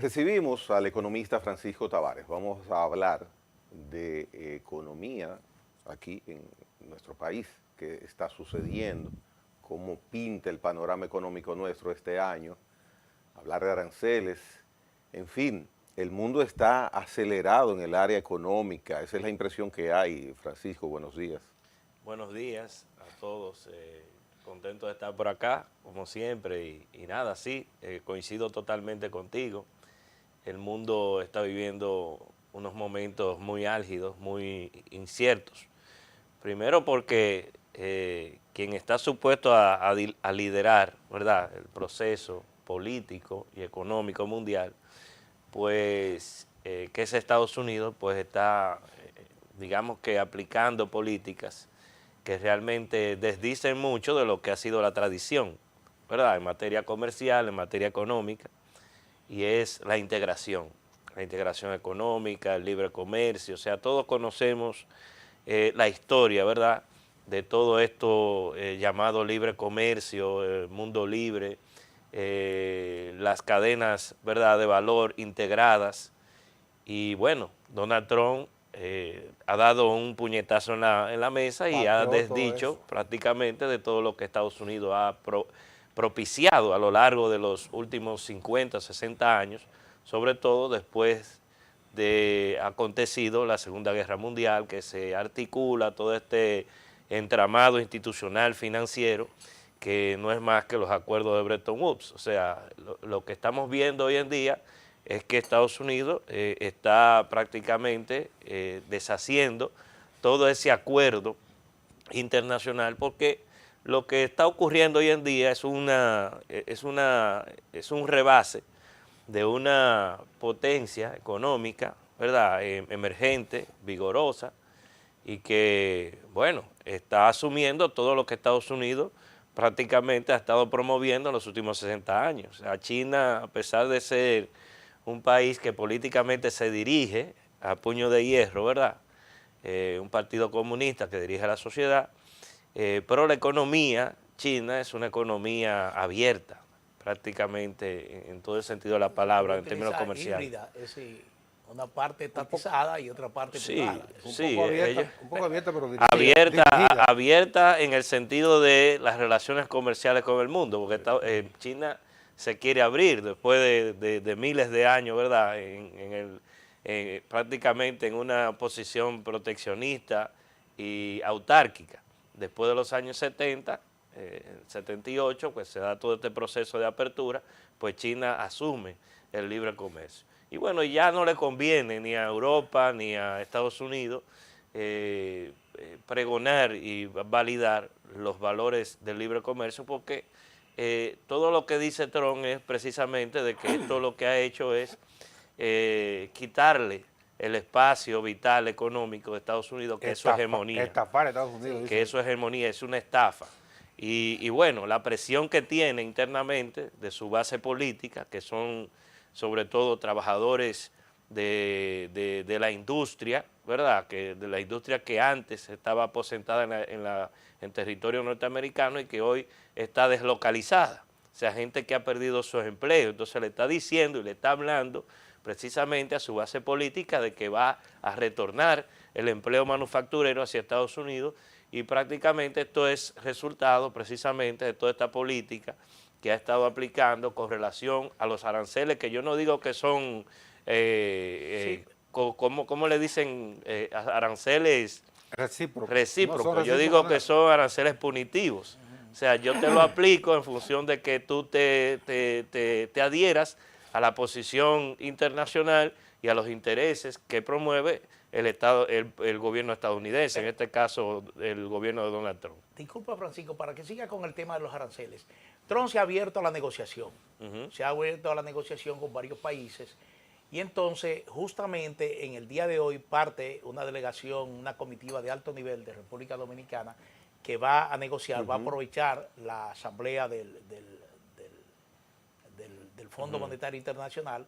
Recibimos al economista Francisco Tavares. Vamos a hablar de economía aquí en nuestro país, qué está sucediendo, cómo pinta el panorama económico nuestro este año, hablar de aranceles, en fin, el mundo está acelerado en el área económica, esa es la impresión que hay. Francisco, buenos días. Buenos días a todos, contento de estar por acá, como siempre, y nada, sí, coincido totalmente contigo. El mundo está viviendo unos momentos muy álgidos, muy inciertos. Primero porque quien está supuesto a liderar, ¿verdad?, el proceso político y económico mundial, pues que es Estados Unidos, pues está, digamos que aplicando políticas que realmente desdicen mucho de lo que ha sido la tradición, ¿verdad?, en materia comercial, en materia económica, y es la integración económica, el libre comercio. O sea, todos conocemos la historia, ¿verdad?, de todo esto llamado libre comercio, mundo libre, las cadenas, ¿verdad?, de valor integradas. Y bueno, Donald Trump ha dado un puñetazo en la mesa y ha Pateó todo desdicho eso. prácticamente de todo lo que Estados Unidos ha propiciado a lo largo de los últimos 50, 60 años, sobre todo después de acontecido la Segunda Guerra Mundial, que se articula todo este entramado institucional financiero, que no es más que los acuerdos de Bretton Woods. O sea, lo que estamos viendo hoy en día es que Estados Unidos está prácticamente deshaciendo todo ese acuerdo internacional, porque lo que está ocurriendo hoy en día es un rebase de una potencia económica, ¿verdad?, emergente, vigorosa, y que, bueno, está asumiendo todo lo que Estados Unidos prácticamente ha estado promoviendo en los últimos 60 años. O sea, China, a pesar de ser un país que políticamente se dirige a puño de hierro, ¿verdad?, un partido comunista que dirige a la sociedad, pero la economía china es una economía abierta, prácticamente en todo el sentido de la palabra, en términos comerciales. Híbrida, es decir, una parte estatizada y otra parte Sí, privada. sí, Un poco abierta, pero abierta, dirigida. abierta en el sentido de las relaciones comerciales con el mundo, porque China se quiere abrir después de miles de años, ¿verdad?, prácticamente en una posición proteccionista y autárquica. Después de los años 70, 78, pues se da todo este proceso de apertura, pues China asume el libre comercio. Y bueno, ya no le conviene ni a Europa ni a Estados Unidos pregonar y validar los valores del libre comercio, porque todo lo que dice Trump es precisamente de que esto lo que ha hecho es quitarle el espacio vital económico de Estados Unidos, que es su hegemonía. Estafar a Estados Unidos, Que eso es hegemonía, es una estafa. Y bueno, la presión que tiene internamente de su base política, que son sobre todo trabajadores de la industria, ¿verdad?, que de la industria que antes estaba aposentada en territorio norteamericano y que hoy está deslocalizada. O sea, gente que ha perdido sus empleos. Entonces le está diciendo y le está hablando precisamente a su base política de que va a retornar el empleo manufacturero hacia Estados Unidos, y prácticamente esto es resultado precisamente de toda esta política que ha estado aplicando con relación a los aranceles, que yo no digo que son, Sí. ¿cómo le dicen? Aranceles Recíprocos. No son recíprocos. Yo digo recíprocos. que son aranceles punitivos. O sea, yo te lo aplico en función de que tú te adhieras a la posición internacional y a los intereses que promueve el gobierno estadounidense, en este caso el gobierno de Donald Trump. Disculpa, Francisco, para que siga con el tema de los aranceles. Trump se ha abierto a la negociación. Se ha abierto a la negociación con varios países. Y entonces, justamente en el día de hoy, parte una delegación, una comitiva de alto nivel de República Dominicana que va a negociar, va a aprovechar la asamblea del Fondo Monetario Internacional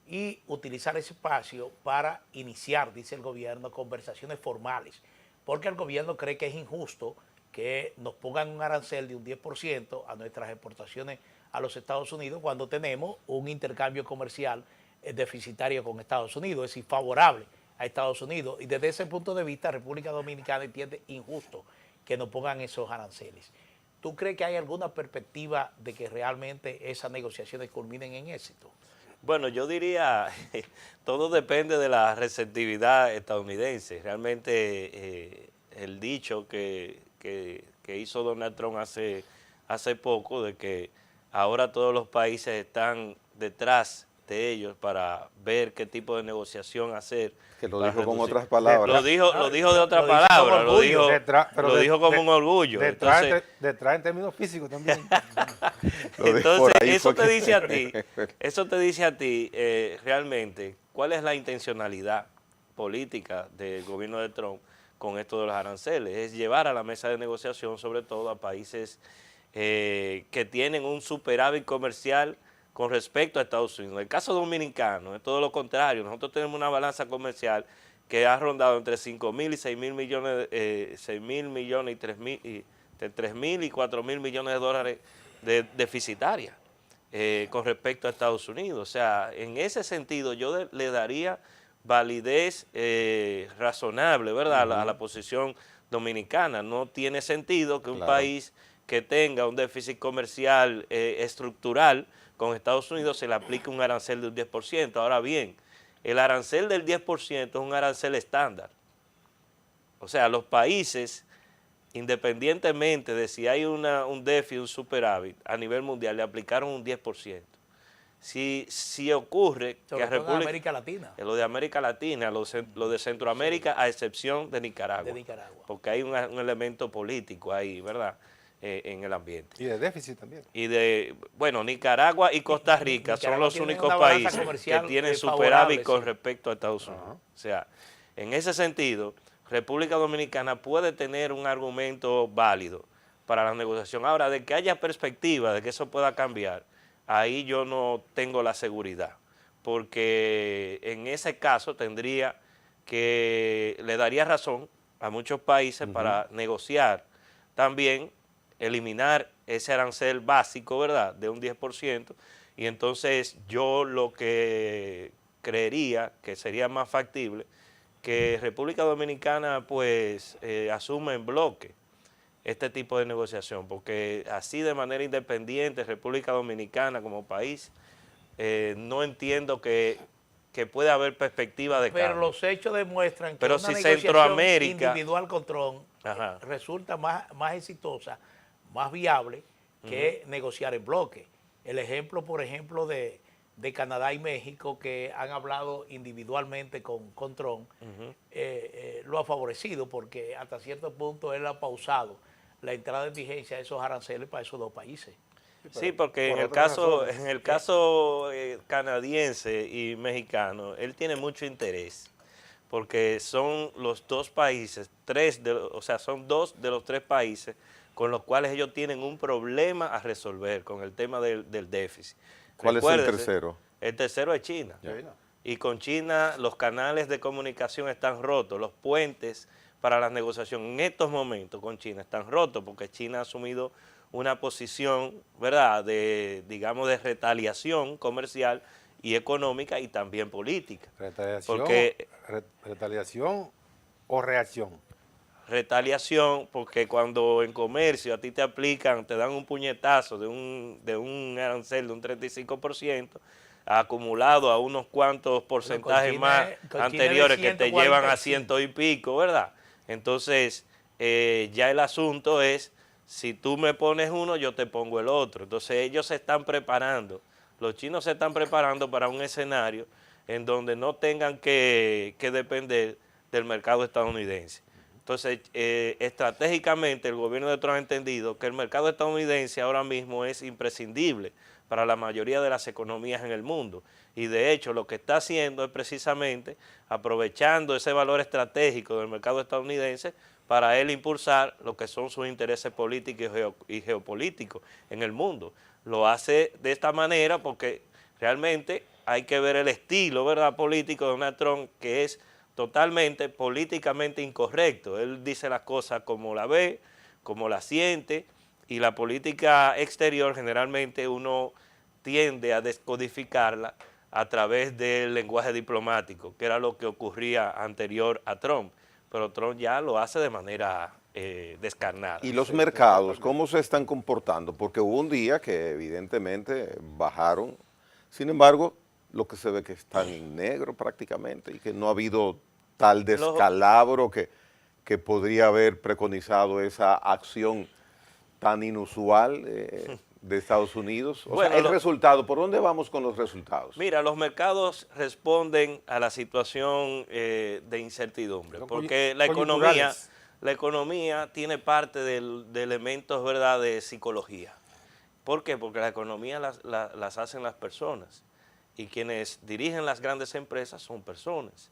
y utilizar ese espacio para iniciar, dice el gobierno, conversaciones formales, porque el gobierno cree que es injusto que nos pongan un arancel de un 10% a nuestras exportaciones a los Estados Unidos cuando tenemos un intercambio comercial deficitario con Estados Unidos, es decir, favorable a Estados Unidos. Y desde ese punto de vista, República Dominicana entiende injusto que nos pongan esos aranceles. ¿Tú crees que hay alguna perspectiva de que realmente esas negociaciones culminen en éxito? Bueno, yo diría, todo depende de la receptividad estadounidense. Realmente el dicho que hizo Donald Trump hace poco, de que ahora todos los países están detrás de ellos para ver qué tipo de negociación hacer. Que lo dijo con otras palabras. Lo dijo de otra palabra, lo dijo como un orgullo. Detrás en términos físicos también. Entonces, eso te dice a ti, realmente, cuál es la intencionalidad política del gobierno de Trump con esto de los aranceles. Es llevar a la mesa de negociación, sobre todo a países que tienen un superávit comercial con respecto a Estados Unidos. En el caso dominicano es todo lo contrario. Nosotros tenemos una balanza comercial que ha rondado entre 5.000 y 6.000 millones, 6.000 millones y 3.000 y 4.000 millones de dólares deficitaria con respecto a Estados Unidos. O sea, en ese sentido yo le daría validez razonable, ¿verdad?, a la posición dominicana. No tiene sentido que un país que tenga un déficit comercial estructural con Estados Unidos se le aplique un arancel del 10%. Ahora bien, el arancel del 10% es un arancel estándar. O sea, los países, independientemente de si hay un déficit, un superávit, a nivel mundial le aplicaron un 10%. Si ocurre sobre que a República... América Latina. Lo de América Latina, lo de Centroamérica, a excepción de Nicaragua. De Nicaragua. Porque hay un elemento político ahí, ¿verdad?, en el ambiente. Y de déficit también. Y bueno, Nicaragua y Costa Rica son los únicos países que tienen superávit con respecto a Estados Unidos. O sea, en ese sentido, República Dominicana puede tener un argumento válido para la negociación. Ahora, de que haya perspectiva de que eso pueda cambiar, ahí yo no tengo la seguridad, porque en ese caso le daría razón a muchos países para negociar también, eliminar ese arancel básico, ¿verdad?, de un 10%, y entonces yo lo que creería que sería más factible que República Dominicana pues asuma en bloque este tipo de negociación, porque así de manera independiente República Dominicana como país, no entiendo que pueda haber perspectiva de cambio. Pero los hechos demuestran que pero una si negociación Centroamérica individual con Trump resulta más exitosa, más viable que negociar en bloque. El ejemplo, por ejemplo, de Canadá y México, que han hablado individualmente con Trump, lo ha favorecido, porque hasta cierto punto él ha pausado la entrada en vigencia de esos aranceles para esos dos países. Sí, porque en el caso canadiense y mexicano, él tiene mucho interés, porque son los dos países, son dos de los tres países con los cuales ellos tienen un problema a resolver con el tema del déficit. ¿Cuál es el tercero? El tercero es China. Y con China los canales de comunicación están rotos, los puentes para la negociación en estos momentos con China están rotos, porque China ha asumido una posición, ¿verdad?, digamos, de retaliación comercial y económica y también política. ¿Retaliación o reacción? Retaliación, porque cuando en comercio a ti te dan un puñetazo de un arancel de un 35%, acumulado a unos cuantos porcentajes más anteriores que te llevan a 100 y pico, ¿verdad? Entonces, ya el asunto es, si tú me pones uno, yo te pongo el otro. Entonces, ellos se están preparando, los chinos se están preparando para un escenario en donde no tengan que depender del mercado estadounidense. Entonces, estratégicamente el gobierno de Trump ha entendido que el mercado estadounidense ahora mismo es imprescindible para la mayoría de las economías en el mundo. Y de hecho lo que está haciendo es precisamente aprovechando ese valor estratégico del mercado estadounidense para él impulsar lo que son sus intereses políticos y geopolíticos en el mundo. Lo hace de esta manera porque realmente hay que ver el estilo, ¿verdad?, político de Donald Trump, que es totalmente políticamente incorrecto. Él dice las cosas como la ve, como la siente, y la política exterior generalmente uno tiende a descodificarla a través del lenguaje diplomático, que era lo que ocurría anterior a Trump, pero Trump ya lo hace de manera descarnada. ¿Y los mercados cómo se están comportando? Porque hubo un día que evidentemente bajaron, sin embargo, lo que se ve que están en negro prácticamente y que no ha habido tal descalabro que podría haber preconizado esa acción tan inusual de Estados Unidos. O Bueno, sea, el resultado, ¿por dónde vamos con los resultados? Mira, los mercados responden a la situación de incertidumbre, porque la economía tiene parte de elementos, ¿verdad?, de psicología. ¿Por qué? Porque la economía las hacen las personas y quienes dirigen las grandes empresas son personas.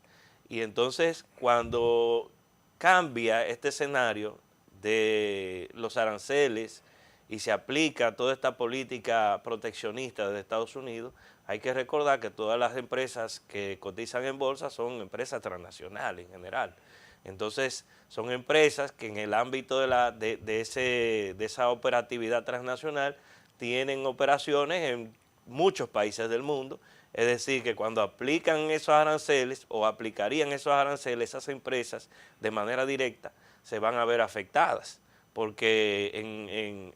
Y entonces, cuando cambia este escenario de los aranceles y se aplica toda esta política proteccionista de Estados Unidos, hay que recordar que todas las empresas que cotizan en bolsa son empresas transnacionales en general. Entonces, son empresas que en el ámbito de esa operatividad transnacional tienen operaciones en muchos países del mundo. Es decir, que cuando aplican esos aranceles o aplicarían esos aranceles, esas empresas de manera directa se van a ver afectadas, porque en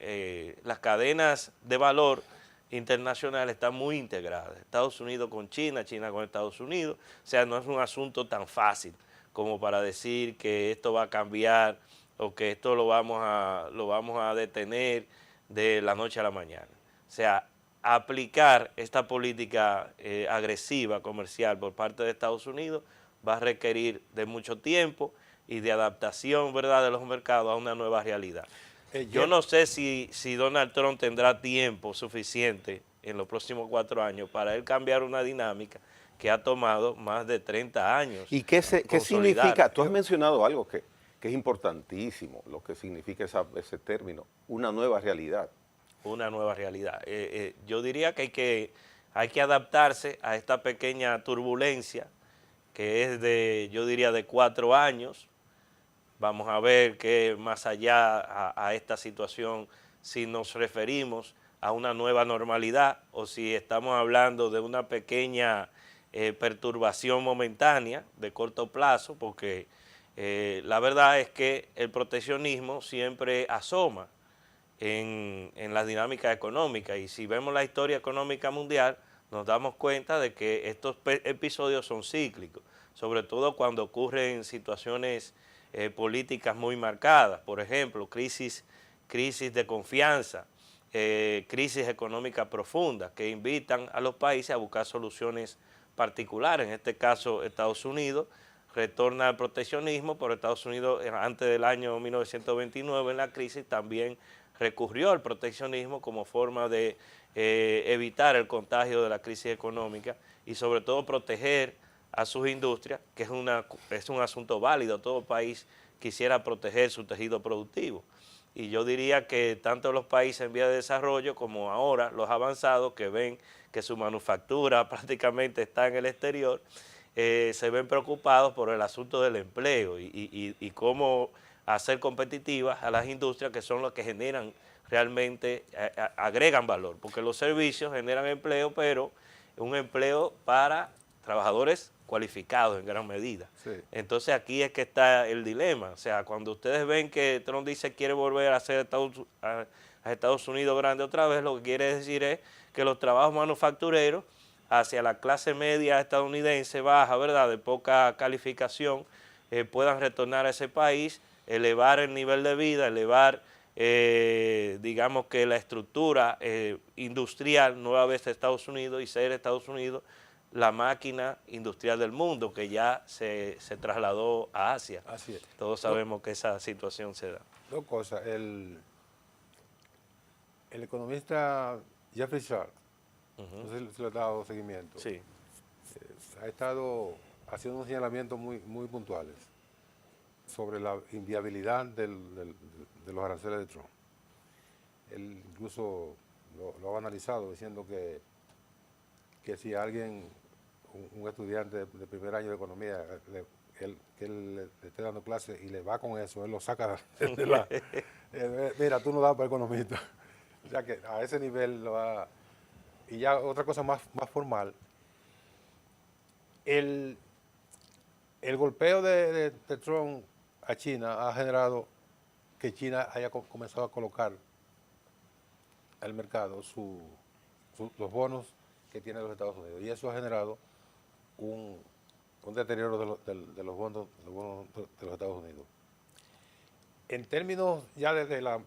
las cadenas de valor internacionales están muy integradas. Estados Unidos con China, China con Estados Unidos. O sea, no es un asunto tan fácil como para decir que esto va a cambiar o que esto lo vamos a detener de la noche a la mañana. O sea, aplicar esta política agresiva comercial por parte de Estados Unidos va a requerir de mucho tiempo y de adaptación, ¿verdad?, de los mercados a una nueva realidad. Yo no sé si Donald Trump tendrá tiempo suficiente en los próximos 4 años para él cambiar una dinámica que ha tomado más de 30 años. ¿Y qué significa? Tú has mencionado algo que es importantísimo, lo que significa ese término, una nueva realidad. Una nueva realidad. Yo diría que hay que adaptarse a esta pequeña turbulencia que es yo diría, de 4 años. Vamos a ver que más allá a esta situación, si nos referimos a una nueva normalidad o si estamos hablando de una pequeña perturbación momentánea de corto plazo, porque la verdad es que el proteccionismo siempre asoma en la dinámica económica, y si vemos la historia económica mundial nos damos cuenta de que estos episodios son cíclicos, sobre todo cuando ocurren situaciones políticas muy marcadas, por ejemplo, crisis de confianza, crisis económica profunda que invitan a los países a buscar soluciones particulares. En este caso, Estados Unidos retorna al proteccionismo, pero Estados Unidos antes del año 1929 en la crisis también recurrió al proteccionismo como forma de evitar el contagio de la crisis económica y sobre todo proteger a sus industrias, que es un asunto válido. Todo país quisiera proteger su tejido productivo. Y yo diría que tanto los países en vía de desarrollo como ahora los avanzados, que ven que su manufactura prácticamente está en el exterior, se ven preocupados por el asunto del empleo y cómo hacer competitivas a las industrias, que son las que generan realmente, agregan valor, porque los servicios generan empleo, pero un empleo para trabajadores cualificados en gran medida. Sí. Entonces aquí es que está el dilema. O sea, cuando ustedes ven que Trump dice que quiere volver a hacer a Estados Unidos grande otra vez, lo que quiere decir es que los trabajos manufactureros hacia la clase media estadounidense baja, ¿verdad?, de poca calificación, puedan retornar a ese país, elevar el nivel de vida, elevar, digamos que la estructura industrial nueva vez de Estados Unidos y ser Estados Unidos la máquina industrial del mundo, que ya se trasladó a Asia. Así es. Todos sabemos que esa situación se da. 2 cosas. El economista Jeffrey Sachs, no sé si le ha dado seguimiento, sí, ha estado haciendo unos señalamientos muy puntuales sobre la inviabilidad de los aranceles de Trump. Él incluso lo ha analizado diciendo que si alguien, un estudiante de primer año de economía, que él le esté dando clases y le va con eso, él lo saca de la... mira, tú no das para economista. O sea que a ese nivel lo va... Y ya otra cosa más formal, El golpeo de Trump a China ha generado que China haya comenzado a colocar al mercado los bonos que tiene los Estados Unidos. Y eso ha generado un deterioro de los bonos de los Estados Unidos. En términos ya de la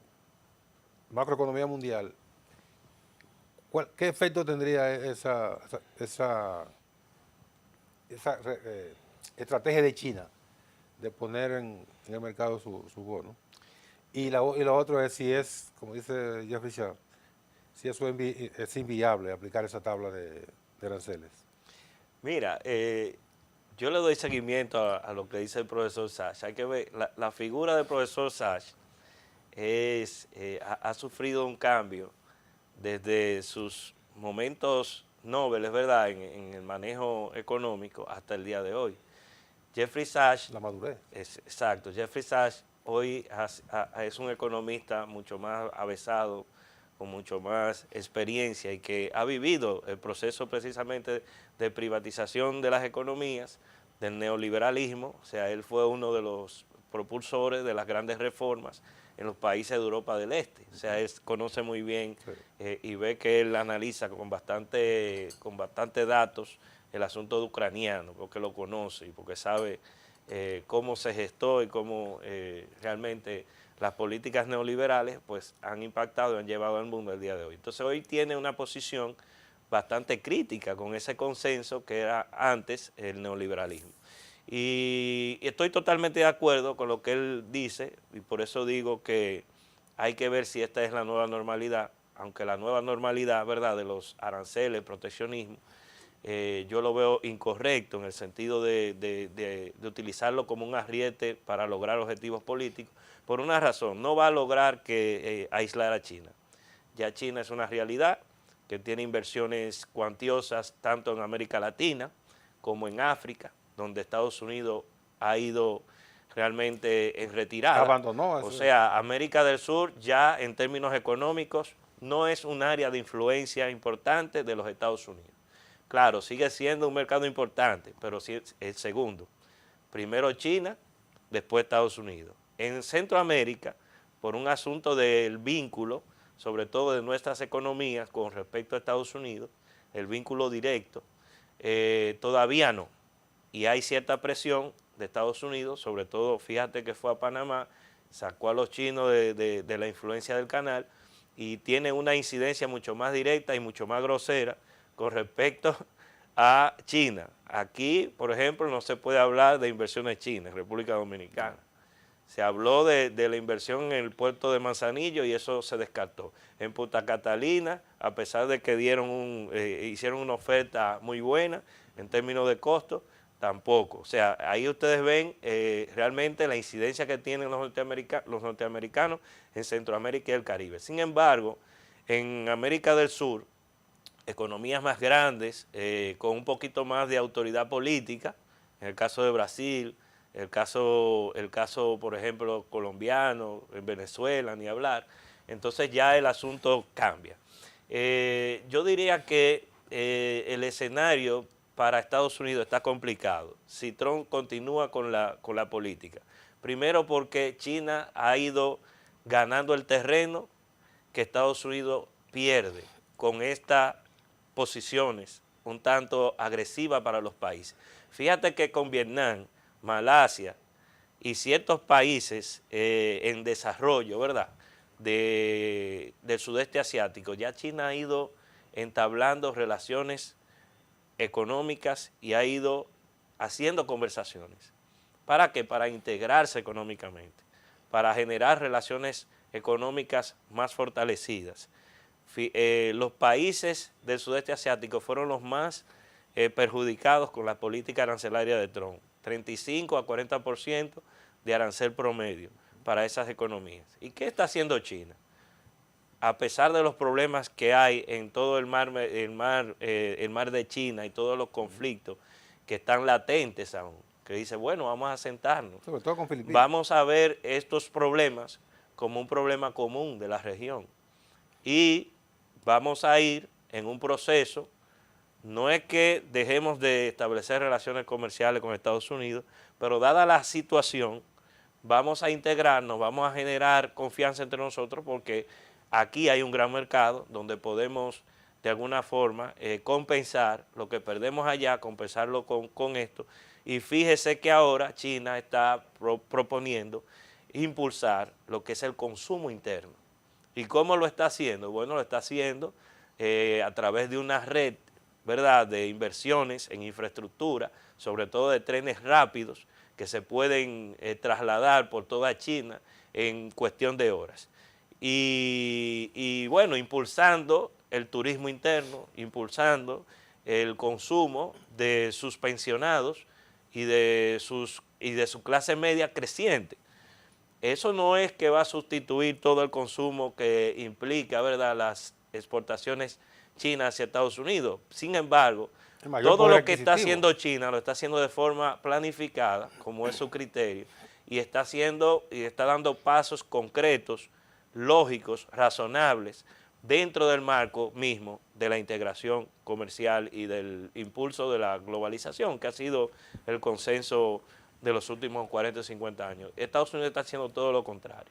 macroeconomía mundial, ¿qué efecto tendría esa estrategia de China de poner en el mercado su bono? Y lo otro es si es, como dice Jeffrey Sachs, si eso es inviable aplicar esa tabla de aranceles. Mira, yo le doy seguimiento a lo que dice el profesor Sachs. Hay que ver, la figura del profesor Sachs ha sufrido un cambio desde sus momentos nobles, ¿verdad?, en el manejo económico hasta el día de hoy. Jeffrey Sachs... La madurez. Exacto. Jeffrey Sachs hoy es un economista mucho más avesado, con mucho más experiencia y que ha vivido el proceso precisamente de privatización de las economías, del neoliberalismo. O sea, él fue uno de los propulsores de las grandes reformas en los países de Europa del Este. O sea, él conoce muy bien y ve que él analiza con bastante datos el asunto ucraniano, porque lo conoce y porque sabe cómo se gestó y cómo realmente las políticas neoliberales pues han impactado y han llevado al mundo el día de hoy. Entonces hoy tiene una posición bastante crítica con ese consenso que era antes el neoliberalismo. Y estoy totalmente de acuerdo con lo que él dice y por eso digo que hay que ver si esta es la nueva normalidad, aunque la nueva normalidad, ¿verdad?, de los aranceles, proteccionismo, yo lo veo incorrecto en el sentido de utilizarlo como un arriete para lograr objetivos políticos, por una razón: no va a lograr aislar a China. Ya China es una realidad que tiene inversiones cuantiosas tanto en América Latina como en África, donde Estados Unidos ha ido realmente en retirada. Abandonó eso. O sea, América del Sur ya en términos económicos no es un área de influencia importante de los Estados Unidos. Claro, sigue siendo un mercado importante, pero sí es el segundo. Primero China, después Estados Unidos. En Centroamérica, por un asunto del vínculo, sobre todo de nuestras economías con respecto a Estados Unidos, el vínculo directo, todavía no. Y hay cierta presión de Estados Unidos, sobre todo, fíjate que fue a Panamá, sacó a los chinos de la influencia del canal y tiene una incidencia mucho más directa y mucho más grosera con respecto a China. Aquí, por ejemplo, no se puede hablar de inversiones chinas en República Dominicana. Se habló de la inversión en el puerto de Manzanillo y eso se descartó. En Punta Catalina, a pesar de que hicieron una oferta muy buena en términos de costo, tampoco. O sea, ahí ustedes ven realmente la incidencia que tienen los norteamericanos en Centroamérica y el Caribe. Sin embargo, en América del Sur, economías más grandes, con un poquito más de autoridad política, en el caso de Brasil, el caso por ejemplo, colombiano, en Venezuela, ni hablar, entonces ya el asunto cambia. Yo diría que el escenario para Estados Unidos está complicado si Trump continúa con la política. Primero porque China ha ido ganando el terreno que Estados Unidos pierde con estas posiciones un tanto agresivas para los países. Fíjate que con Vietnam, Malasia y ciertos países en desarrollo, ¿verdad?, del sudeste asiático, ya China ha ido entablando relaciones económicas y ha ido haciendo conversaciones. ¿Para qué? Para integrarse económicamente, para generar relaciones económicas más fortalecidas. Los países del sudeste asiático fueron los más perjudicados con la política arancelaria de Trump. 35 a 40% de arancel promedio para esas economías. ¿Y qué está haciendo China? A pesar de los problemas que hay en todo el mar de China y todos los conflictos que están latentes aún, que dice, bueno, vamos a sentarnos, sobre todo con Filipinas, vamos a ver estos problemas como un problema común de la región y vamos a ir en un proceso no es que dejemos de establecer relaciones comerciales con Estados Unidos, pero dada la situación, vamos a integrarnos, vamos a generar confianza entre nosotros porque aquí hay un gran mercado donde podemos de alguna forma compensar lo que perdemos allá, compensarlo con esto. Y fíjese que ahora China está proponiendo impulsar lo que es el consumo interno. ¿Y cómo lo está haciendo? Bueno, lo está haciendo a través de una red, ¿verdad?, de inversiones en infraestructura, sobre todo de trenes rápidos que se pueden trasladar por toda China en cuestión de horas. Y bueno, impulsando el turismo interno, impulsando el consumo de sus pensionados y de su clase media creciente. Eso no es que va a sustituir todo el consumo que implica, ¿verdad?, las exportaciones chinas hacia Estados Unidos. Sin embargo, todo lo que está haciendo China lo está haciendo de forma planificada, como es su criterio, y está dando pasos concretos, lógicos, razonables, dentro del marco mismo de la integración comercial y del impulso de la globalización, que ha sido el consenso de los últimos 40 o 50 años. Estados Unidos está haciendo todo lo contrario.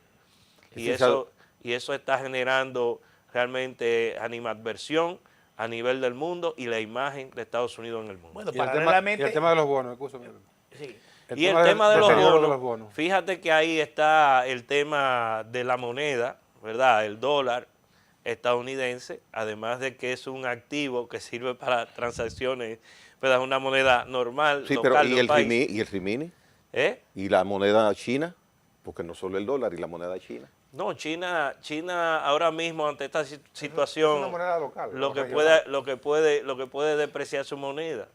Y eso está generando realmente animadversión a nivel del mundo y la imagen de Estados Unidos en el mundo. Bueno, y el tema de los bonos, escúchame. Sí. Y el tema de los bonos, fíjate que ahí está el tema de la moneda, ¿verdad? El dólar estadounidense, además de que es un activo que sirve para transacciones, ¿verdad? Una moneda normal, sí, local pero de un país. ¿Y el rimini? ¿Y la moneda china? Porque no solo el dólar y la moneda china. No, China ahora mismo ante esta situación, es una moneda local, lo que puede depreciar su moneda.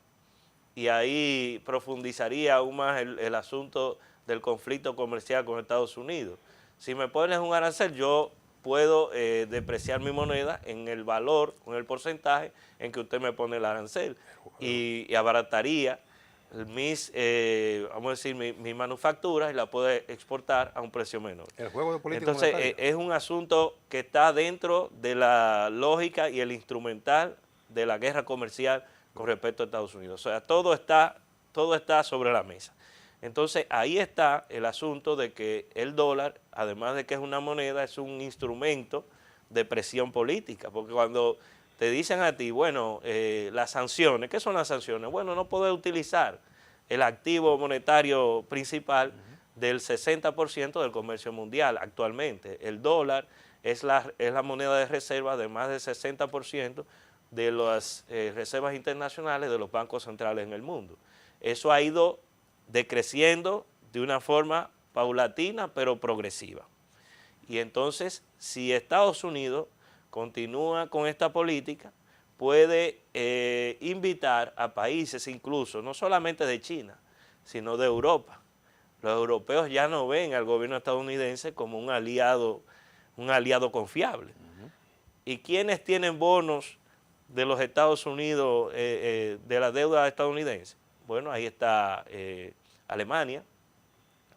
Y ahí profundizaría aún más el asunto del conflicto comercial con Estados Unidos. Si me pones un arancel, yo puedo depreciar mi moneda en el valor, con el porcentaje en que usted me pone el arancel. Y abarataría mis manufacturas y la puedo exportar a un precio menor. El juego de política Entonces, monetaria. es un asunto que está dentro de la lógica y el instrumental de la guerra comercial con respecto a Estados Unidos. O sea, todo está sobre la mesa. Entonces, ahí está el asunto de que el dólar, además de que es una moneda, es un instrumento de presión política, porque cuando te dicen a ti, bueno, las sanciones, ¿qué son las sanciones? Bueno, no poder utilizar el activo monetario principal del 60% del comercio mundial actualmente. El dólar es la moneda de reserva de más del 60% de las reservas internacionales de los bancos centrales en el mundo. Eso ha ido decreciendo de una forma paulatina pero progresiva. Y entonces, si Estados Unidos continúa con esta política, puede invitar a países incluso, no solamente de China, sino de Europa. Los europeos ya no ven al gobierno estadounidense como un aliado confiable. ¿Y quiénes tienen bonos de los Estados Unidos, de la deuda estadounidense? Bueno, ahí está Alemania.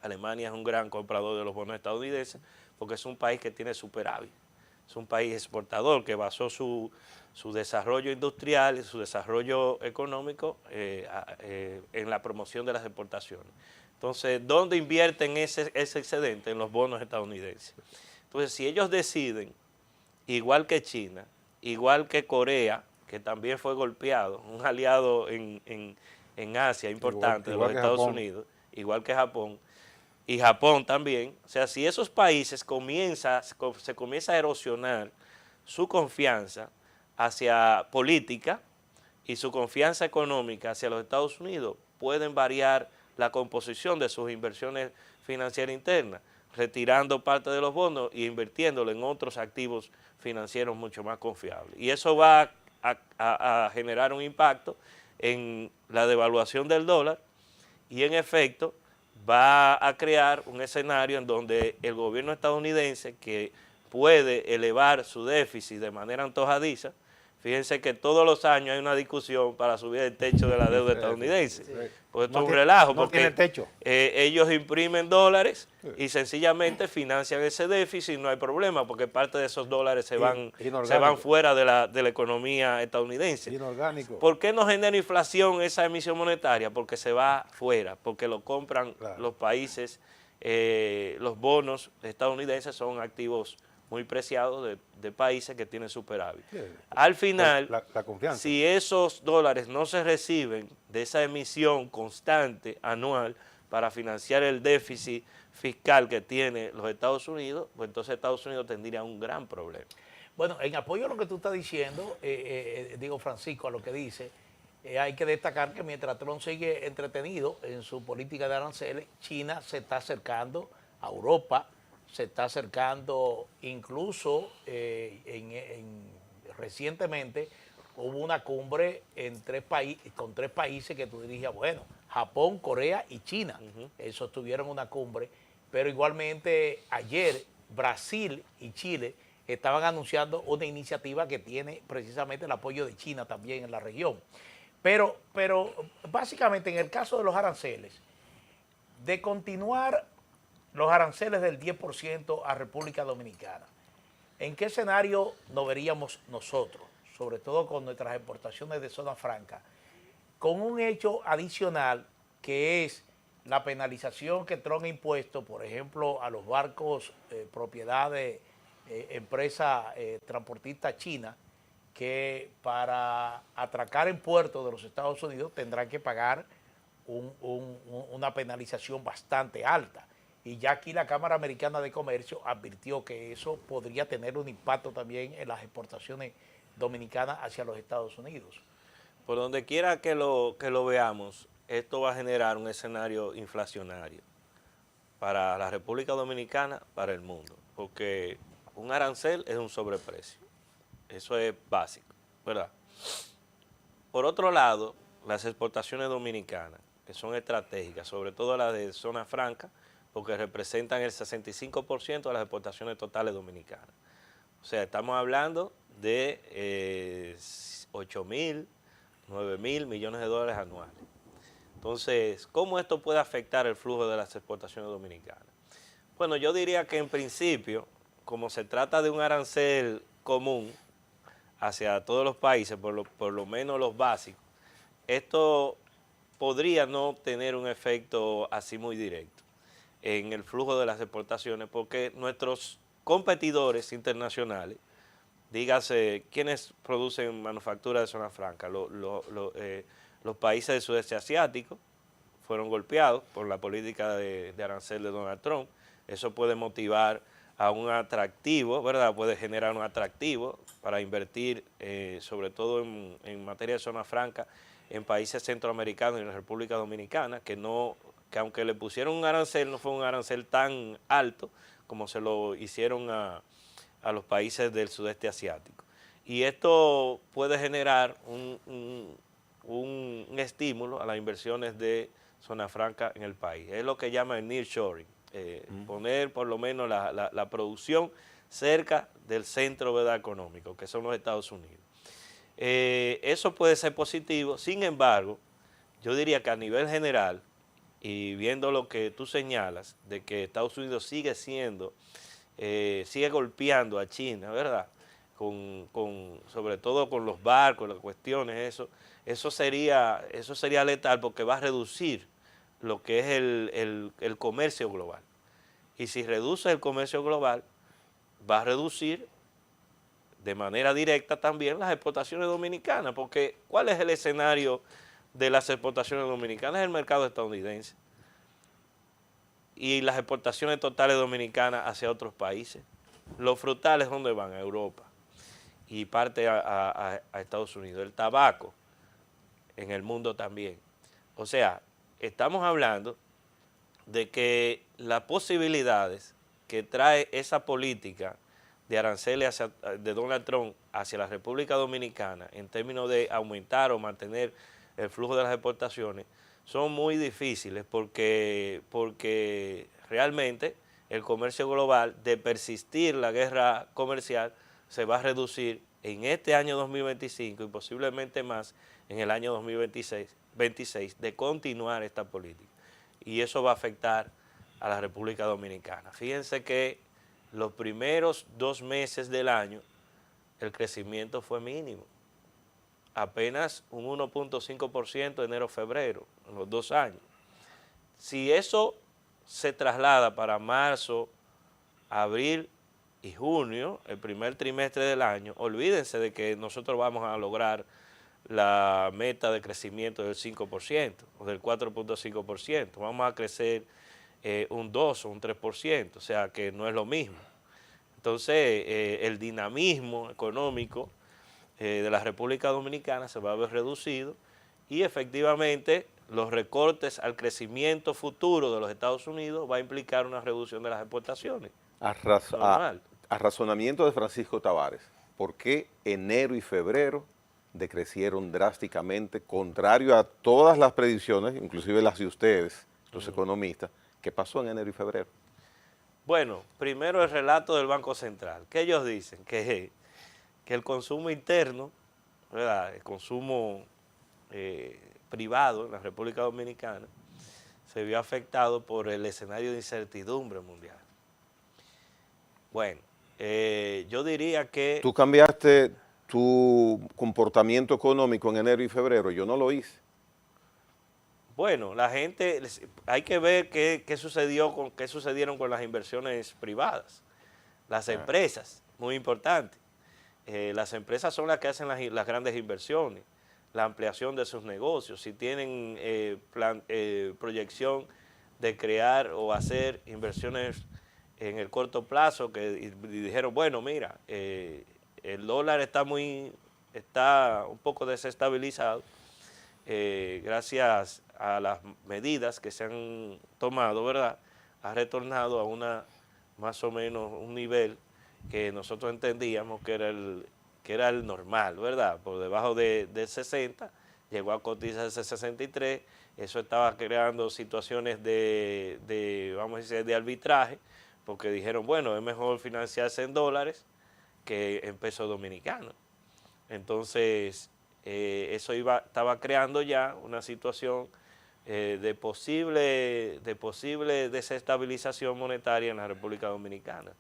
Alemania es un gran comprador de los bonos estadounidenses porque es un país que tiene superávit. Es un país exportador que basó su desarrollo industrial y su desarrollo económico en la promoción de las exportaciones. Entonces, ¿dónde invierten ese excedente? En los bonos estadounidenses. Entonces, si ellos deciden, igual que China, igual que Corea, que también fue golpeado, un aliado en Asia importante de los Estados Unidos, igual que Japón, y Japón también, o sea, si esos países se comienza a erosionar su confianza hacia política y su confianza económica hacia los Estados Unidos, pueden variar la composición de sus inversiones financieras internas, retirando parte de los bonos e invirtiéndolo en otros activos financieros mucho más confiables. Y eso va a generar un impacto en la devaluación del dólar y en efecto va a crear un escenario en donde el gobierno estadounidense, que puede elevar su déficit de manera antojadiza, Fíjense que todos los años hay una discusión para subir el techo de la deuda estadounidense. Sí. Pues esto No es un tiene- relajo, no tiene porque techo. ellos imprimen dólares y sencillamente financian ese déficit y no hay problema, porque parte de esos dólares se van inorgánico. fuera de la economía estadounidense. Inorgánico. ¿Por qué no genera inflación esa emisión monetaria? Porque se va fuera, porque lo compran Claro. los países, los bonos estadounidenses son activos muy preciados de países que tienen superávit. Sí. Al final, La confianza. si esos dólares no se reciben de esa emisión constante anual para financiar el déficit fiscal que tiene los Estados Unidos, pues entonces Estados Unidos tendría un gran problema. Bueno, en apoyo a lo que tú estás diciendo, digo Francisco, a lo que dice, hay que destacar que mientras Trump sigue entretenido en su política de aranceles, China se está acercando a Europa, se está acercando incluso recientemente hubo una cumbre con tres países que tú dirías, bueno, Japón, Corea y China. Esos tuvieron una cumbre, pero igualmente ayer Brasil y Chile estaban anunciando una iniciativa que tiene precisamente el apoyo de China también en la región. Pero básicamente en el caso de los aranceles, de continuar los aranceles del 10% a República Dominicana, ¿en qué escenario nos veríamos nosotros, sobre todo con nuestras exportaciones de zona franca, con un hecho adicional que es la penalización que Trump ha impuesto, por ejemplo, a los barcos propiedad de empresa transportista china, que para atracar en puertos de los Estados Unidos tendrán que pagar una penalización bastante alta? Y ya aquí la Cámara Americana de Comercio advirtió que eso podría tener un impacto también en las exportaciones dominicanas hacia los Estados Unidos. Por donde quiera que lo veamos, esto va a generar un escenario inflacionario para la República Dominicana, para el mundo, porque un arancel es un sobreprecio. Eso es básico, ¿verdad? Por otro lado, las exportaciones dominicanas, que son estratégicas, sobre todo las de zona franca, porque representan el 65% de las exportaciones totales dominicanas. O sea, estamos hablando de 8.000, 9.000 millones de dólares anuales. Entonces, ¿cómo esto puede afectar el flujo de las exportaciones dominicanas? Bueno, yo diría que en principio, como se trata de un arancel común hacia todos los países, por lo menos los básicos, esto podría no tener un efecto así muy directo en el flujo de las exportaciones, porque nuestros competidores internacionales, dígase quienes producen manufactura de zona franca, los países del sudeste asiático fueron golpeados por la política de arancel de Donald Trump. Eso puede motivar a un atractivo, ¿verdad? Puede generar un atractivo para invertir, sobre todo en materia de zona franca, en países centroamericanos y en la República Dominicana, que aunque le pusieron un arancel, no fue un arancel tan alto como se lo hicieron a los países del sudeste asiático. Y esto puede generar un estímulo a las inversiones de zona franca en el país. Es lo que llaman el nearshoring, poner por lo menos la producción cerca del centro, ¿verdad?, económico, que son los Estados Unidos. Eso puede ser positivo, sin embargo, yo diría que a nivel general, y viendo lo que tú señalas, de que Estados Unidos sigue golpeando a China, ¿verdad?, sobre todo con los barcos, las cuestiones, eso sería letal, porque va a reducir lo que es el comercio global. Y si reduce el comercio global, va a reducir de manera directa también las exportaciones dominicanas, porque ¿cuál es el escenario de las exportaciones dominicanas? Es el mercado estadounidense. Y las exportaciones totales dominicanas hacia otros países. Los frutales, ¿dónde van? A Europa. Y parte a Estados Unidos. El tabaco, en el mundo también. O sea, estamos hablando de que las posibilidades que trae esa política de aranceles de Donald Trump hacia la República Dominicana en términos de aumentar o mantener el flujo de las exportaciones son muy difíciles, porque realmente el comercio global, de persistir la guerra comercial, se va a reducir en este año 2025 y posiblemente más en el año 2026 de continuar esta política. Y eso va a afectar a la República Dominicana. Fíjense que los primeros 2 meses del año el crecimiento fue mínimo. Apenas un 1.5% enero-febrero, en los 2 años. Si eso se traslada para marzo, abril y junio, el primer trimestre del año, olvídense de que nosotros vamos a lograr la meta de crecimiento del 5% o del 4.5%. Vamos a crecer un 2 o un 3%, o sea que no es lo mismo. Entonces, el dinamismo económico de la República Dominicana se va a ver reducido y efectivamente los recortes al crecimiento futuro de los Estados Unidos va a implicar una reducción de las exportaciones. Normal. A razonamiento de Francisco Tavares, ¿por qué enero y febrero decrecieron drásticamente, contrario a todas las predicciones, inclusive las de ustedes, los economistas? ¿Qué pasó en enero y febrero? Bueno, primero el relato del Banco Central, que ellos dicen que el consumo interno, ¿verdad?, el consumo privado en la República Dominicana se vio afectado por el escenario de incertidumbre mundial. Bueno, yo diría que... Tú cambiaste tu comportamiento económico en enero y febrero, yo no lo hice. Bueno, la gente, hay que ver qué sucedieron con las inversiones privadas. Las empresas, muy importante. Las empresas son las que hacen las grandes inversiones, la ampliación de sus negocios, si tienen proyección de crear o hacer inversiones en el corto plazo, y dijeron, bueno, mira, el dólar está un poco desestabilizado, gracias a las medidas que se han tomado, ¿verdad? Ha retornado a más o menos un nivel que nosotros entendíamos que era el normal, ¿verdad? Por debajo de 60, llegó a cotizarse 63, eso estaba creando situaciones vamos a decir, de arbitraje, porque dijeron, bueno, es mejor financiarse en dólares que en pesos dominicanos. Entonces, eso estaba creando ya una situación de posible desestabilización monetaria en la República Dominicana.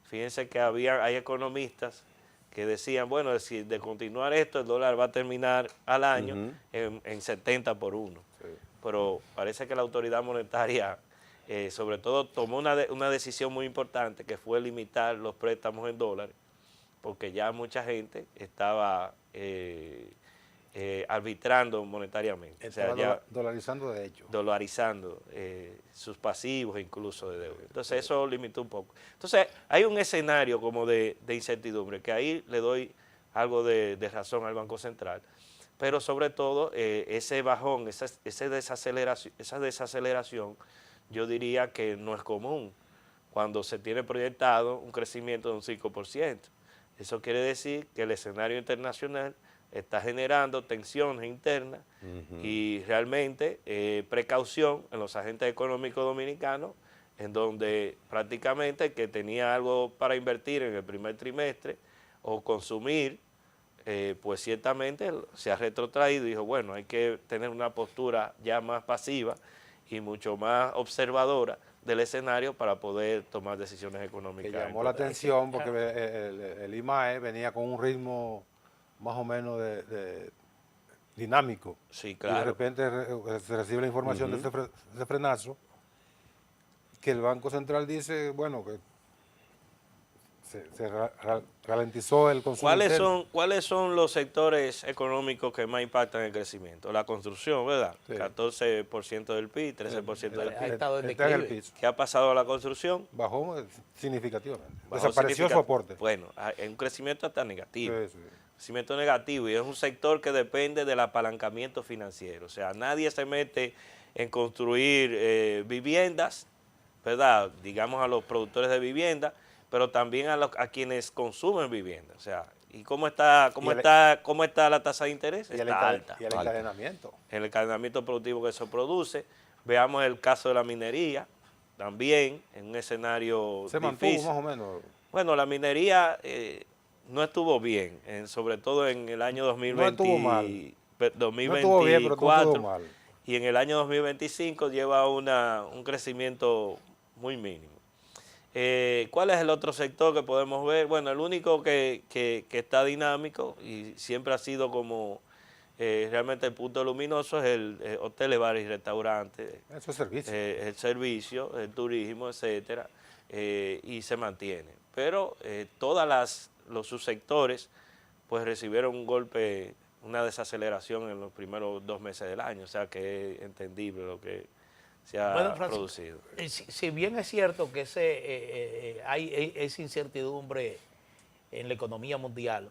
Fíjense que hay economistas que decían, bueno, si de continuar esto, el dólar va a terminar al año en 70 por 1. Sí. Pero parece que la autoridad monetaria, sobre todo, tomó una decisión muy importante, que fue limitar los préstamos en dólares, porque ya mucha gente estaba arbitrando monetariamente. Estaba, o sea, ya dolarizando de hecho. Dolarizando sus pasivos incluso de deuda. Entonces eso limitó un poco. Entonces hay un escenario como de incertidumbre, que ahí le doy algo de razón al Banco Central, pero sobre todo ese bajón, esa desaceleración, yo diría que no es común cuando se tiene proyectado un crecimiento de un 5%. Eso quiere decir que el escenario internacional está generando tensiones internas y realmente precaución en los agentes económicos dominicanos, en donde prácticamente el que tenía algo para invertir en el primer trimestre o consumir, pues ciertamente se ha retrotraído y dijo, bueno, hay que tener una postura ya más pasiva y mucho más observadora del escenario para poder tomar decisiones económicas. Que llamó la atención porque el IMAE venía con un ritmo más o menos dinámico. Sí, claro. Y de repente se recibe la información de ese frenazo, que el Banco Central dice, bueno, que se ralentizó el consumo interno. ¿Cuáles son los sectores económicos que más impactan el crecimiento? La construcción, ¿verdad? Sí. 14% del PIB, 13% del PIB. Ha estado en declive. ¿Qué ha pasado a la construcción? Bajó significativamente. Desapareció su aporte. Bueno, hay un crecimiento hasta negativo. Sí, sí. Crecimiento negativo, y es un sector que depende del apalancamiento financiero. O sea, nadie se mete en construir viviendas, ¿verdad? Digamos a los productores de vivienda, pero también a quienes consumen vivienda. O sea, ¿y cómo está la tasa de interés? Está alta. Y el encadenamiento. El encadenamiento productivo que eso produce. Veamos el caso de la minería, también en un escenario se difícil. mantuvo más o menos. Bueno, la minería no estuvo bien, sobre todo en el año 2020, No estuvo mal. 2024, No estuvo bien, pero no estuvo mal. y en el año 2025 lleva un crecimiento muy mínimo. ¿Cuál es el otro sector que podemos ver? Bueno, el único que está dinámico y siempre ha sido como realmente el punto luminoso es el hoteles, bares y restaurantes. Eso es servicio. El servicio, el turismo, etcétera, y se mantiene. Pero todos los subsectores pues recibieron un golpe, una desaceleración en los primeros 2 meses del año, o sea que es entendible lo que se ha Bueno, Francisco, producido. si bien es cierto que hay esa incertidumbre en la economía mundial,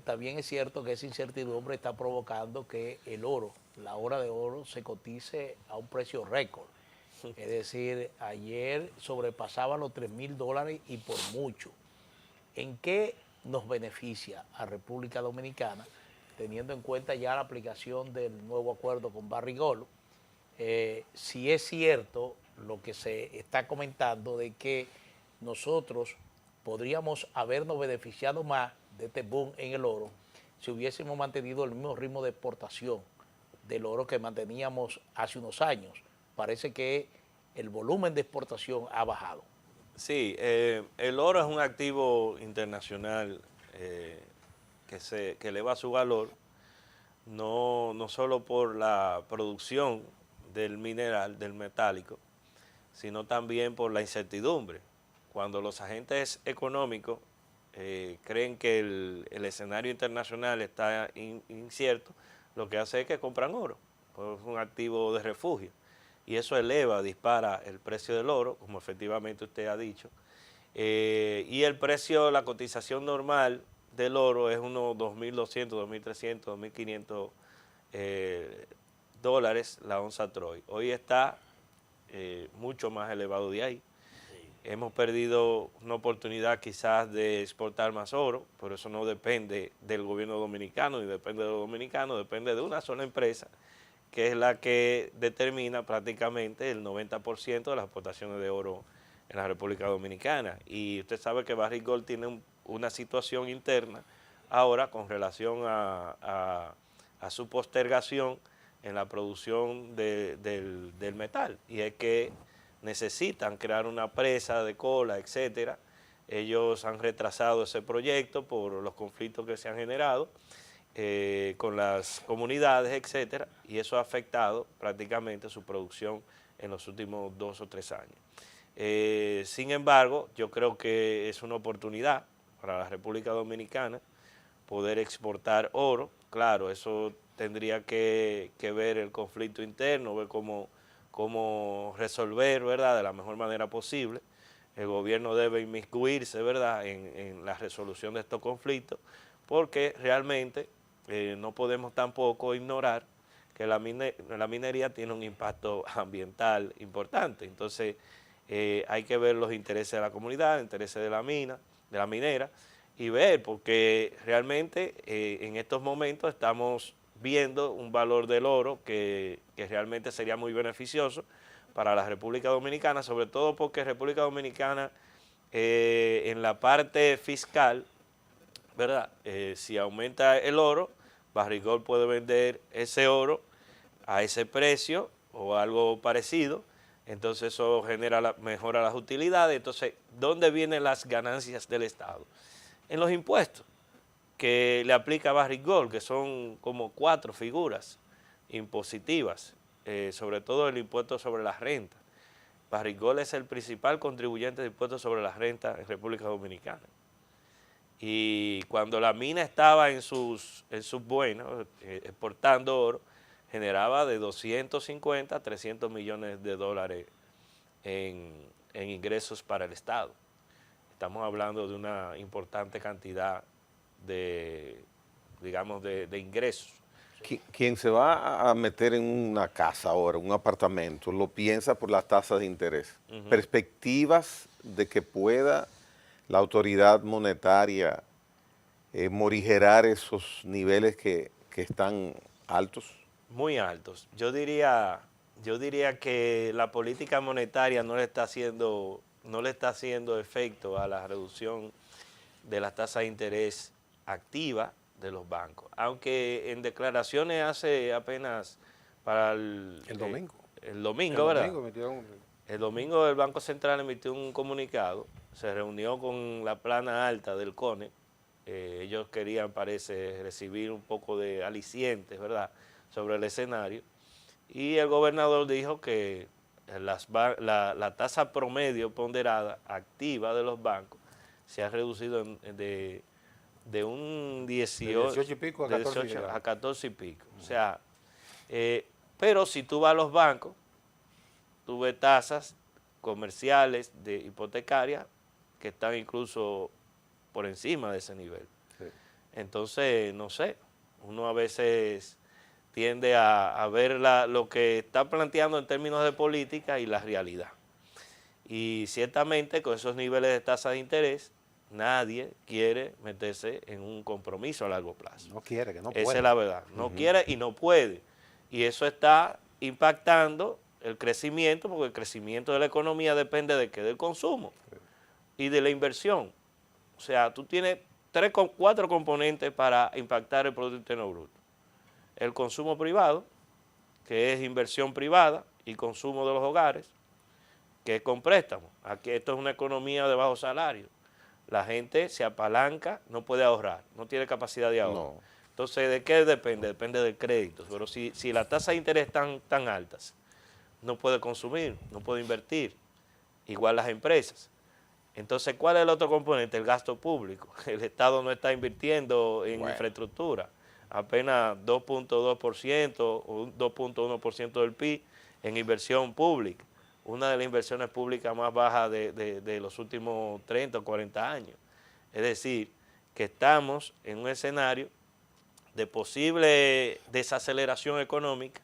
también es cierto que esa incertidumbre está provocando que el oro, la hora de oro, se cotice a un precio récord. Es decir, ayer sobrepasaba los $3,000 y por mucho. ¿En qué nos beneficia a República Dominicana, teniendo en cuenta ya la aplicación del nuevo acuerdo con Barrigol? Si es cierto lo que se está comentando de que nosotros podríamos habernos beneficiado más de este boom en el oro si hubiésemos mantenido el mismo ritmo de exportación del oro que manteníamos hace unos años. Parece que el volumen de exportación ha bajado. Sí, el oro es un activo internacional que eleva su valor, no solo por la producción del mineral, del metálico, sino también por la incertidumbre. Cuando los agentes económicos creen que el escenario internacional está incierto, lo que hace es que compran oro, pues es un activo de refugio. Y eso dispara el precio del oro, como efectivamente usted ha dicho. Y el precio, la cotización normal del oro es unos 2.200, 2.300, 2.500 dólares la onza Troy. Hoy está mucho más elevado de ahí. Hemos perdido una oportunidad quizás de exportar más oro, pero eso no depende del gobierno dominicano ni depende de los dominicanos, depende de una sola empresa, que es la que determina prácticamente el 90% de las exportaciones de oro en la República Dominicana. Y usted sabe que Barrick Gold tiene una situación interna ahora con relación a su postergación en la producción del metal. Y es que necesitan crear una presa de cola, etcétera. Ellos han retrasado ese proyecto por los conflictos que se han generado con las comunidades, etcétera, y eso ha afectado prácticamente su producción en los últimos 2 o 3 años. Sin embargo, yo creo que es una oportunidad para la República Dominicana poder exportar oro. Claro, eso tendría que ver el conflicto interno, ver cómo resolver, ¿verdad?, de la mejor manera posible. El gobierno debe inmiscuirse, ¿verdad?, en la resolución de estos conflictos, porque realmente no podemos tampoco ignorar que la minería tiene un impacto ambiental importante. Entonces, hay que ver los intereses de la comunidad, los intereses de la minera, y ver, porque realmente en estos momentos estamos viendo un valor del oro que realmente sería muy beneficioso para la República Dominicana, sobre todo porque República Dominicana en la parte fiscal, ¿verdad? Si aumenta el oro, Barrick Gold puede vender ese oro a ese precio o algo parecido, entonces eso mejora las utilidades. Entonces, ¿dónde vienen las ganancias del Estado? En los impuestos que le aplica Barrick Gold, que son como 4 figuras impositivas, sobre todo el impuesto sobre la renta. Barrick Gold es el principal contribuyente de impuestos sobre la renta en República Dominicana. Y cuando la mina estaba en sus buenos, exportando oro, generaba de 250 a 300 millones de dólares en ingresos para el Estado. Estamos hablando de una importante cantidad digamos, de ingresos. Quien se va a meter en una casa ahora, un apartamento, lo piensa por las tasas de interés. Perspectivas de que pueda la autoridad monetaria morigerar esos niveles que están altos. Muy altos. Yo diría que la política monetaria no le está haciendo efecto a la reducción de las tasas de interés activas de los bancos. Aunque en declaraciones hace apenas para El domingo. El domingo, ¿verdad? Metieron, El domingo el Banco Central emitió un comunicado, se reunió con la plana alta del CONE, ellos querían, parece, recibir un poco de alicientes, ¿verdad?, sobre el escenario, y el gobernador dijo que la tasa promedio ponderada activa de los bancos se ha reducido de un 18, de 18 y pico a de 14 18 ya. a 14 y pico. O sea, pero si tú vas a los bancos, tú ves tasas comerciales de hipotecarias que están incluso por encima de ese nivel. Sí. Entonces, no sé, uno a veces tiende a ver lo que está planteando en términos de política y la realidad. Y ciertamente con esos niveles de tasa de interés, nadie quiere meterse en un compromiso a largo plazo. No quiere, que no puede. Esa es la verdad. No quiere y no puede. Y eso está impactando el crecimiento, porque el crecimiento de la economía depende de qué, del consumo y de la inversión. O sea, tú tienes 4 componentes para impactar el Producto Interno Bruto. El consumo privado, que es inversión privada, y consumo de los hogares, que es con préstamos. Aquí esto es una economía de bajo salario. La gente se apalanca, no puede ahorrar, no tiene capacidad de ahorro. No. Entonces, ¿de qué depende? Depende del crédito. Pero si las tasas de interés están tan altas, no puede consumir, no puede invertir. Igual las empresas. Entonces, ¿cuál es el otro componente? El gasto público. El Estado no está invirtiendo en infraestructura. Apenas 2.2% o 2.1% del PIB en inversión pública. Una de las inversiones públicas más bajas de los últimos 30 o 40 años. Es decir, que estamos en un escenario de posible desaceleración económica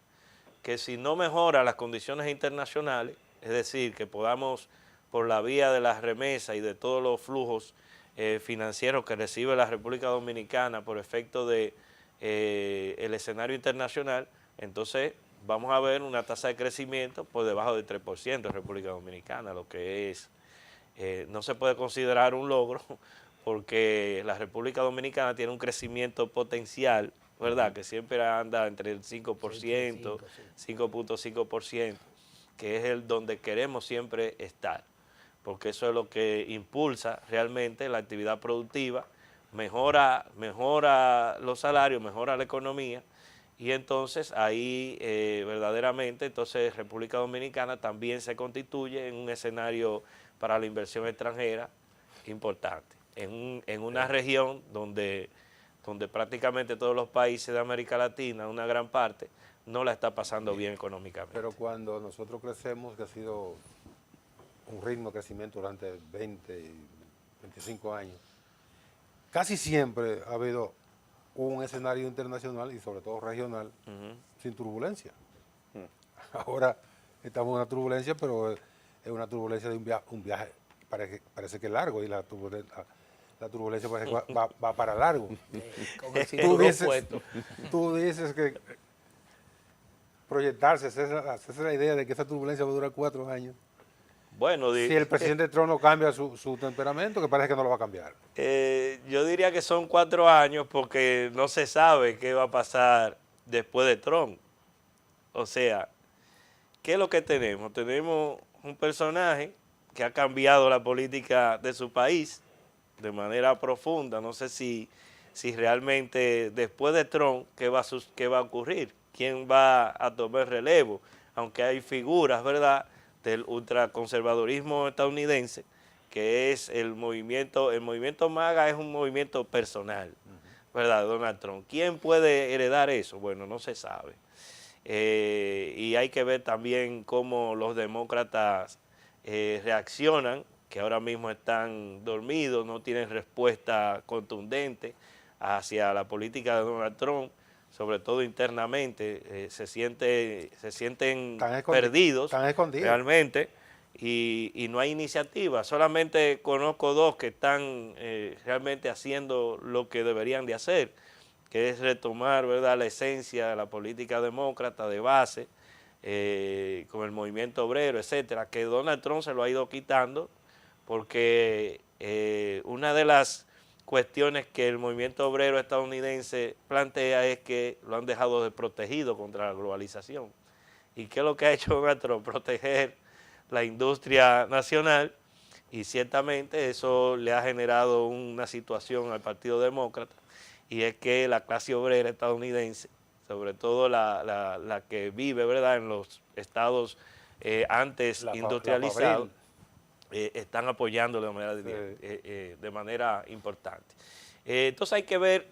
que si no mejora las condiciones internacionales, es decir, que podamos por la vía de las remesas y de todos los flujos financieros que recibe la República Dominicana por efecto de el escenario internacional, entonces vamos a ver una tasa de crecimiento por debajo del 3% en República Dominicana, lo que es, no se puede considerar un logro porque la República Dominicana tiene un crecimiento potencial, ¿verdad?, que siempre anda entre el 5%, 5.5%, que es el donde queremos siempre estar, porque eso es lo que impulsa realmente la actividad productiva, mejora los salarios, mejora la economía, y entonces ahí verdaderamente entonces República Dominicana también se constituye en un escenario para la inversión extranjera importante, en una región donde prácticamente todos los países de América Latina, una gran parte, no la está pasando bien económicamente. Pero cuando nosotros crecemos, que ha sido un ritmo de crecimiento durante 20 y 25 años, casi siempre ha habido un escenario internacional y sobre todo regional sin turbulencia. Ahora estamos en una turbulencia, pero es una turbulencia de un viaje parece que largo, y la turbulencia parece que va para largo. Con el cinturón puesto. Tú dices que proyectarse, hacerse la idea de que esa turbulencia va a durar 4 años. Bueno, si el presidente Trump no cambia su temperamento, que parece que no lo va a cambiar. Yo diría que son 4 años porque no se sabe qué va a pasar después de Trump. O sea, ¿qué es lo que tenemos? Tenemos un personaje que ha cambiado la política de su país de manera profunda. No sé si realmente después de Trump, ¿qué va a ocurrir? ¿Quién va a tomar relevo? Aunque hay figuras, ¿verdad?, del ultraconservadurismo estadounidense, que es el movimiento MAGA es un movimiento personal, ¿verdad?, de Donald Trump. ¿Quién puede heredar eso? Bueno, no se sabe. Y hay que ver también cómo los demócratas reaccionan, que ahora mismo están dormidos, no tienen respuesta contundente hacia la política de Donald Trump, sobre todo internamente, se sienten perdidos realmente y no hay iniciativa. Solamente conozco 2 que están realmente haciendo lo que deberían de hacer, que es retomar, ¿verdad?, la esencia de la política demócrata de base, con el movimiento obrero, etcétera, que Donald Trump se lo ha ido quitando porque una de las cuestiones que el movimiento obrero estadounidense plantea es que lo han dejado desprotegido contra la globalización. ¿Y qué es lo que ha hecho Donald Trump? Proteger la industria nacional, y ciertamente eso le ha generado una situación al Partido Demócrata, y es que la clase obrera estadounidense, sobre todo la que vive, ¿verdad?, en los estados antes industrializados, están apoyándolo de manera importante. Entonces hay que ver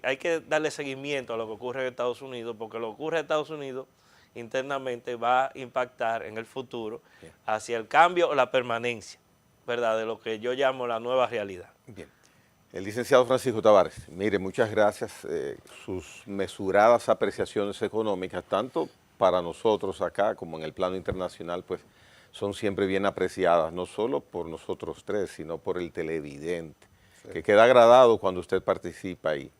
hay que darle seguimiento a lo que ocurre en Estados Unidos, porque lo que ocurre en Estados Unidos internamente va a impactar en el futuro hacia el cambio o la permanencia, ¿verdad?, de lo que yo llamo la nueva realidad. Bien. El licenciado Francisco Tavares, mire, muchas gracias. Sus mesuradas apreciaciones económicas, tanto para nosotros acá como en el plano internacional, pues son siempre bien apreciadas, no solo por nosotros tres, sino por el televidente, que queda agradado cuando usted participa ahí.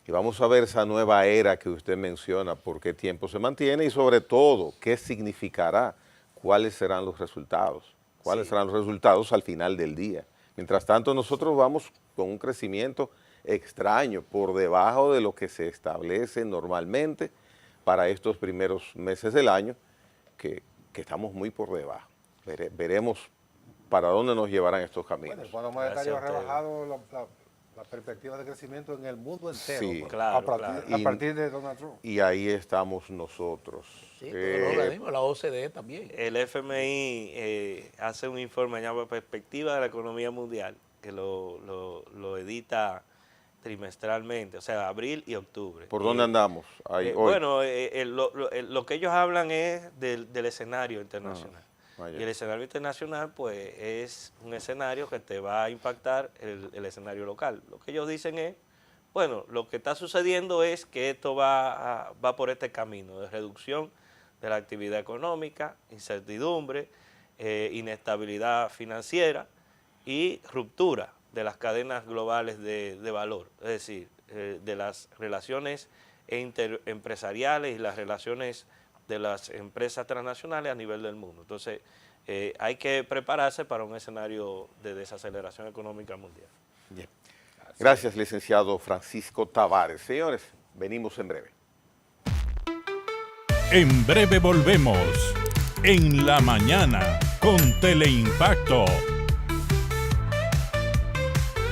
Y vamos a ver esa nueva era que usted menciona, por qué tiempo se mantiene y sobre todo, qué significará, cuáles serán los resultados, serán los resultados al final del día. Mientras tanto, nosotros vamos con un crecimiento extraño, por debajo de lo que se establece normalmente para estos primeros meses del año, que estamos muy por debajo. Veremos para dónde nos llevarán estos caminos. Bueno, el Fondo Monetario ha rebajado la perspectiva de crecimiento en el mundo entero. Sí, claro, a partir de Donald Trump. Y ahí estamos nosotros. Sí, la OCDE también. El FMI hace un informe llamado Perspectiva de la Economía Mundial, que lo edita trimestralmente, o sea, abril y octubre. ¿Por dónde andamos hoy? Bueno, lo que ellos hablan es del escenario internacional. Y el escenario internacional, pues, es un escenario que te va a impactar el escenario local. Lo que ellos dicen es, bueno, lo que está sucediendo es que esto va por este camino de reducción de la actividad económica, incertidumbre, inestabilidad financiera y ruptura de las cadenas globales de valor, es decir, de las relaciones empresariales y las relaciones de las empresas transnacionales a nivel del mundo. Entonces, hay que prepararse para un escenario de desaceleración económica mundial. Bien. Gracias, licenciado Francisco Tavares. Señores, venimos en breve. En breve volvemos. En la mañana, con Teleimpacto.